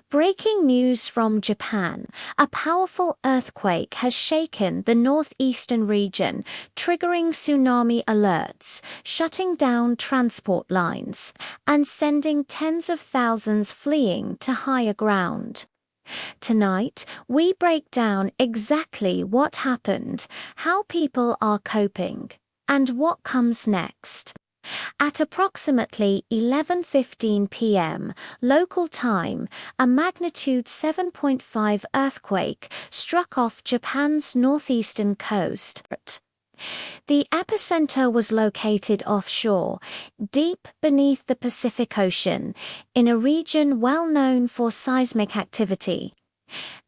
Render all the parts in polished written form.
Breaking news from Japan. A powerful earthquake has shaken the northeastern region, triggering tsunami alerts, shutting down transport lines, and sending tens of thousands fleeing to higher ground. Tonight, we break down exactly what happened, how people are coping, and what comes next. At approximately 11:15 p.m. local time, a magnitude 7.5 earthquake struck off Japan's northeastern coast. The epicenter was located offshore, deep beneath the Pacific Ocean, in a region well known for seismic activity.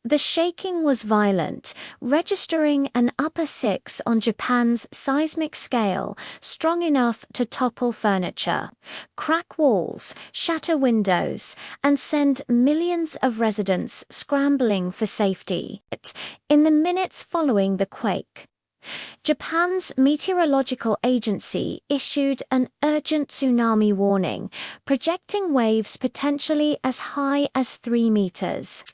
The shaking was violent, registering an upper 6 on Japan's seismic scale, strong enough to topple furniture, crack walls, shatter windows, and send millions of residents scrambling for safety. In the minutes following the quake, Japan's meteorological agency issued an urgent tsunami warning, projecting waves potentially as high as 3 meters.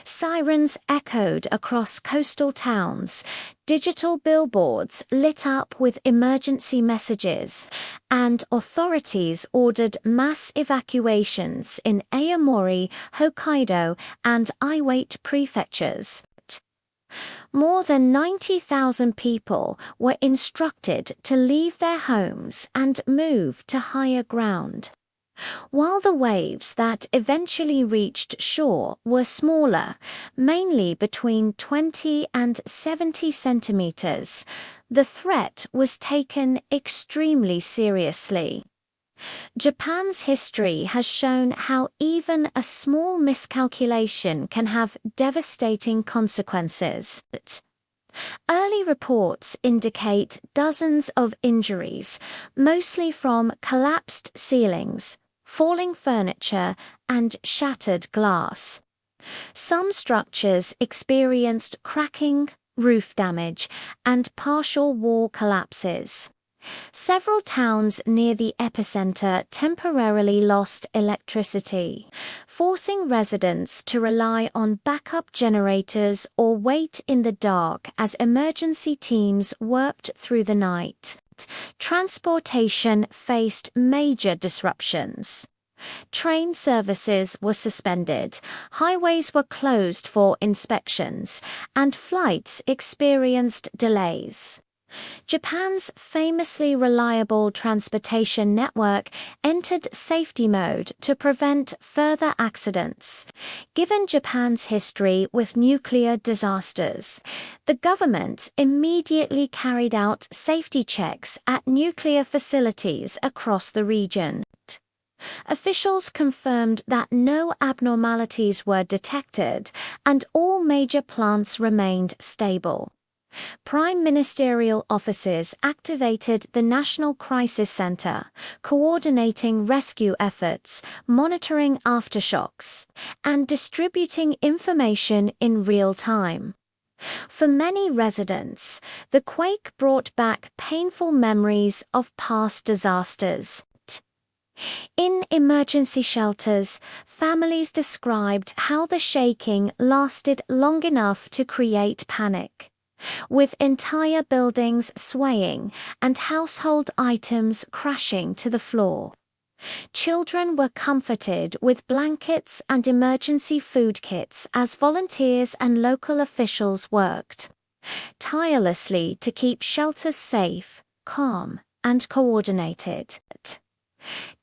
Sirens echoed across coastal towns, digital billboards lit up with emergency messages, and authorities ordered mass evacuations in Aomori, Hokkaido, and Iwate prefectures. More than 90,000 people were instructed to leave their homes and move to higher ground. While the waves that eventually reached shore were smaller, mainly between 20 and 70 centimeters, the threat was taken extremely seriously. Japan's history has shown how even a small miscalculation can have devastating consequences. Early reports indicate dozens of injuries, mostly from collapsed ceilings, falling furniture, and shattered glass. Some structures experienced cracking, roof damage, and partial wall collapses. Several towns near the epicenter temporarily lost electricity, forcing residents to rely on backup generators or wait in the dark as emergency teams worked through the night. Transportation faced major disruptions. Train services were suspended, highways were closed for inspections, and flights experienced delays. Japan's famously reliable transportation network entered safety mode to prevent further accidents. Given Japan's history with nuclear disasters, the government immediately carried out safety checks at nuclear facilities across the region. Officials confirmed that no abnormalities were detected and all major plants remained stable. Prime Ministerial offices activated the National Crisis Center, coordinating rescue efforts, monitoring aftershocks, and distributing information in real time. For many residents, the quake brought back painful memories of past disasters. In emergency shelters, families described how the shaking lasted long enough to create panic, with entire buildings swaying and household items crashing to the floor. Children were comforted with blankets and emergency food kits as volunteers and local officials worked tirelessly to keep shelters safe, calm, and coordinated.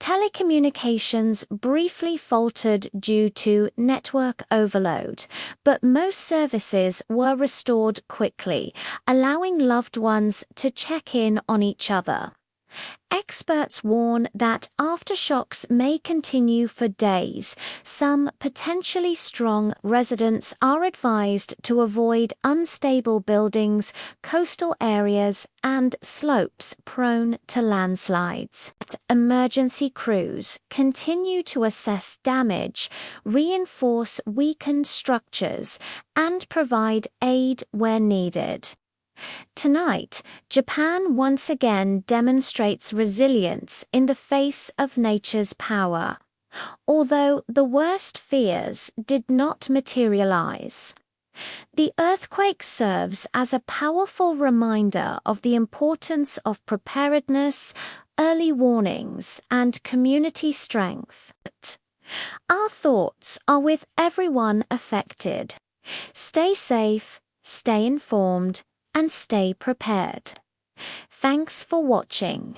Telecommunications briefly faltered due to network overload, but most services were restored quickly, allowing loved ones to check in on each other. Experts warn that aftershocks may continue for days. Some potentially strong residents are advised to avoid unstable buildings, coastal areas, and slopes prone to landslides. Emergency crews continue to assess damage, reinforce weakened structures, and provide aid where needed. Tonight, Japan once again demonstrates resilience in the face of nature's power. although the worst fears did not materialize. The earthquake serves as a powerful reminder of the importance of preparedness, early warnings, and community strength. Our thoughts are with everyone affected. Stay safe, stay informed, and stay prepared. Thanks for watching.